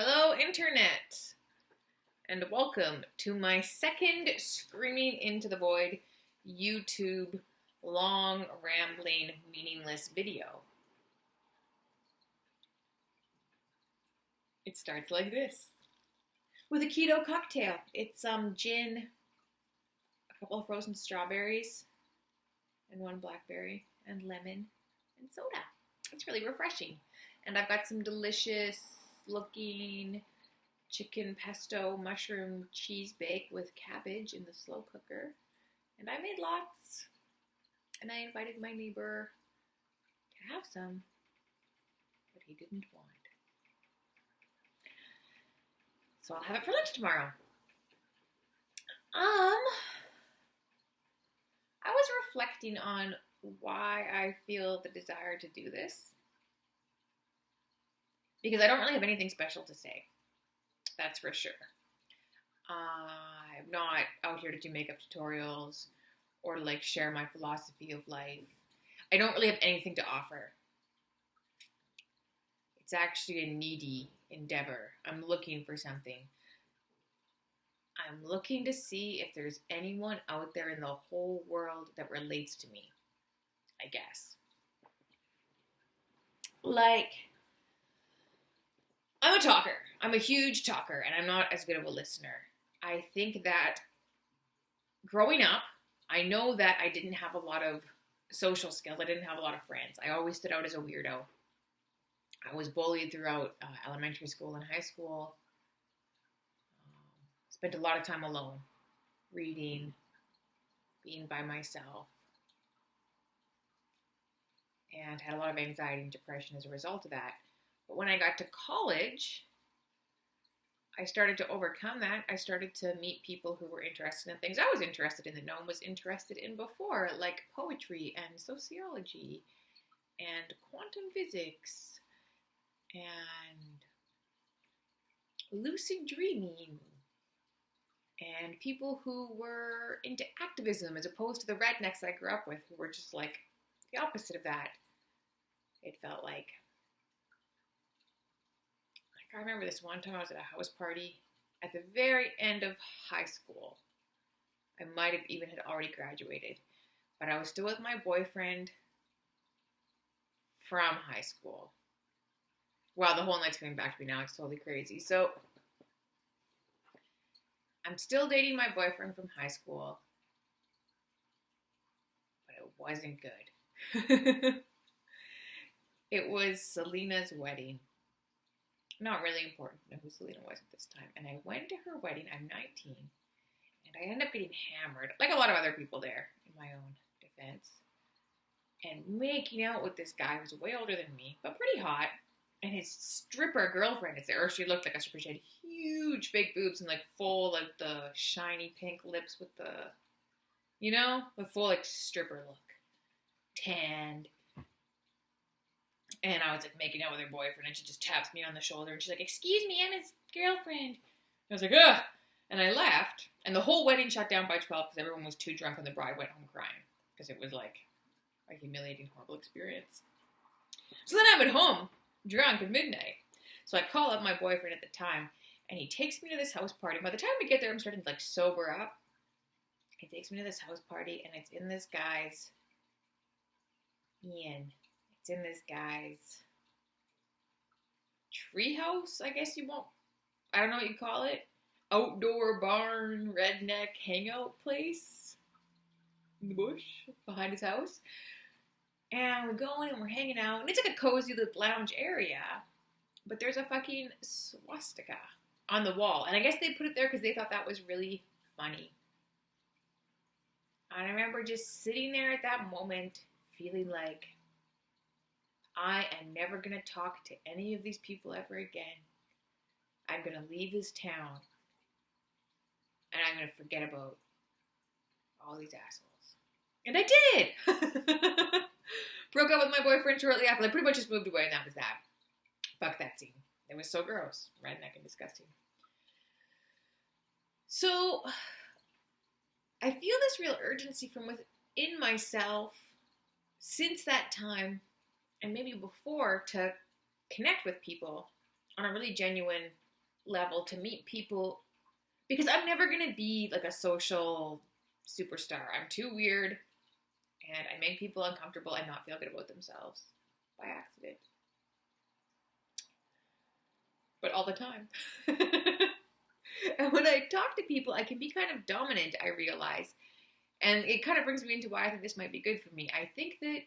Hello, Internet, and welcome to my second Screaming into the Void YouTube long, rambling, meaningless video. It starts like this. With a keto cocktail. It's gin, a couple of frozen strawberries, and one blackberry, and lemon, and soda. It's really refreshing. And I've got some delicious looking chicken pesto mushroom cheese bake with cabbage in the slow cooker. And I made lots. And I invited my neighbor to have some, but he didn't want. So I'll have it for lunch tomorrow. I was reflecting on why I feel the desire to do this. Because I don't really have anything special to say. That's for sure. I'm not out here to do makeup tutorials or like share my philosophy of life. I don't really have anything to offer. It's actually a needy endeavor. I'm looking for something. I'm looking to see if there's anyone out there in the whole world that relates to me, I guess. Like, I'm a talker. I'm a huge talker, and I'm not as good of a listener. I think that growing up, I know that I didn't have a lot of social skills. I didn't have a lot of friends. I always stood out as a weirdo. I was bullied throughout elementary school and high school. Spent a lot of time alone, reading, being by myself, and had a lot of anxiety and depression as a result of that. But when I got to college, I started to overcome that. I started to meet people who were interested in things I was interested in that no one was interested in before, like poetry and sociology and quantum physics and lucid dreaming and people who were into activism as opposed to the rednecks I grew up with who were just like the opposite of that. It felt like I remember this one time I was at a house party at the very end of high school. I might have even had already graduated, but I was still with my boyfriend from high school. Wow, the whole night's coming back to me now. It's totally crazy. So I'm still dating my boyfriend from high school, but it wasn't good. It was Selena's wedding. Not really important to know who Selena was at this time. And I went to her wedding. I'm 19. And I ended up getting hammered, like a lot of other people there, in my own defense. And making out with this guy who was way older than me, but pretty hot. And his stripper girlfriend is there. Or she looked like a stripper. She had huge big boobs and like full, like the shiny pink lips with the, you know, the full like stripper look. Tanned. And I was like making out with her boyfriend and she just taps me on the shoulder and she's like, "Excuse me, I'm his girlfriend." I was like, "Ugh." And I left. And the whole wedding shut down by 12 because everyone was too drunk and the bride went home crying. Because it was like a humiliating, horrible experience. So then I'm at home, drunk at midnight. So I call up my boyfriend at the time and he takes me to this house party. By the time we get there, I'm starting to like sober up. He takes me to this house party and it's in this guy's It's in this guy's treehouse, I guess you won't, I don't know what you call it. Outdoor barn, redneck hangout place in the bush behind his house. And we're going and we're hanging out. And it's like a cozy little lounge area. But there's a fucking swastika on the wall. And I guess they put it there because they thought that was really funny. And I remember just sitting there at that moment feeling like I am never going to talk to any of these people ever again. I'm going to leave this town. And I'm going to forget about all these assholes. And I did! Broke up with my boyfriend shortly after. I pretty much just moved away and that was that. Fuck that scene. It was so gross. Redneck and disgusting. So, I feel this real urgency from within myself since that time and maybe before to connect with people on a really genuine level to meet people, because I'm never going to be like a social superstar. I'm too weird, and I make people uncomfortable and not feel good about themselves by accident. But all the time. And when I talk to people, I can be kind of dominant, I realize. And it kind of brings me into why I think this might be good for me. I think that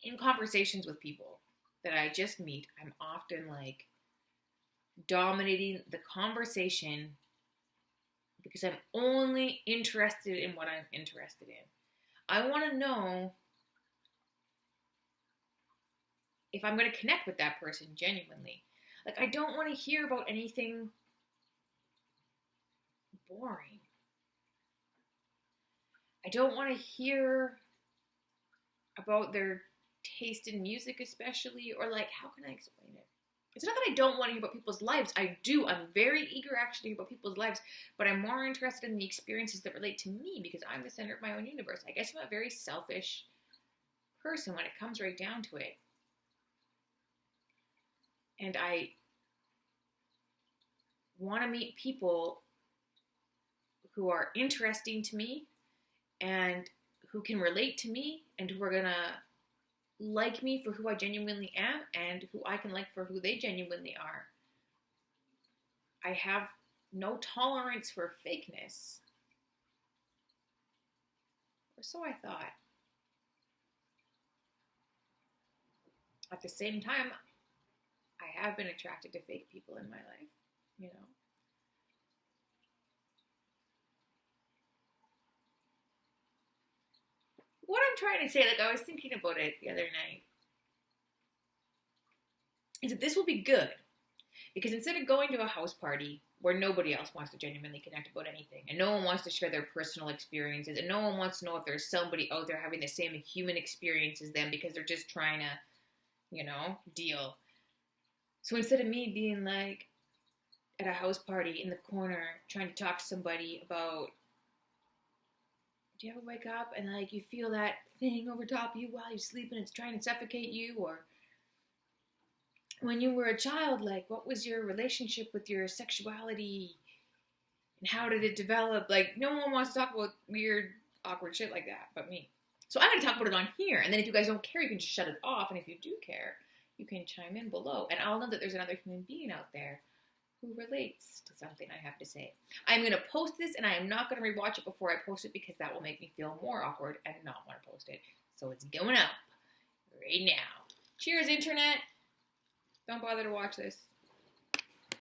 in conversations with people that I just meet, I'm often like dominating the conversation because I'm only interested in what I'm interested in. I want to know if I'm going to connect with that person genuinely. Like, I don't want to hear about anything boring. I don't want to hear about their taste in music, especially, or like, how can I explain it? It's not that I don't want to hear about people's lives. I do. I'm very eager actually to hear about people's lives, but I'm more interested in the experiences that relate to me because I'm the center of my own universe. I guess I'm a very selfish person when it comes right down to it. And I want to meet people who are interesting to me and who can relate to me and who are going to like me for who I genuinely am and who I can like for who they genuinely are. I have no tolerance for fakeness. Or so I thought. At the same time, I have been attracted to fake people in my life, you know. What I'm trying to say, like I was thinking about it the other night, is that this will be good. Because instead of going to a house party where nobody else wants to genuinely connect about anything, and no one wants to share their personal experiences, and no one wants to know if there's somebody out there having the same human experience as them because they're just trying to, you know, deal. So instead of me being like at a house party in the corner trying to talk to somebody about, do you ever wake up and like you feel that thing over top of you while you sleep and it's trying to suffocate you? Or when you were a child, like what was your relationship with your sexuality and how did it develop? Like no one wants to talk about weird, awkward shit like that but me. So I'm going to talk about it on here, and then if you guys don't care, you can just shut it off, and if you do care, you can chime in below, and I'll know that there's another human being out there who relates to something I have to say. I'm going to post this, and I am not going to rewatch it before I post it because that will make me feel more awkward and not want to post it. So it's going up right now. Cheers, internet. Don't bother to watch this.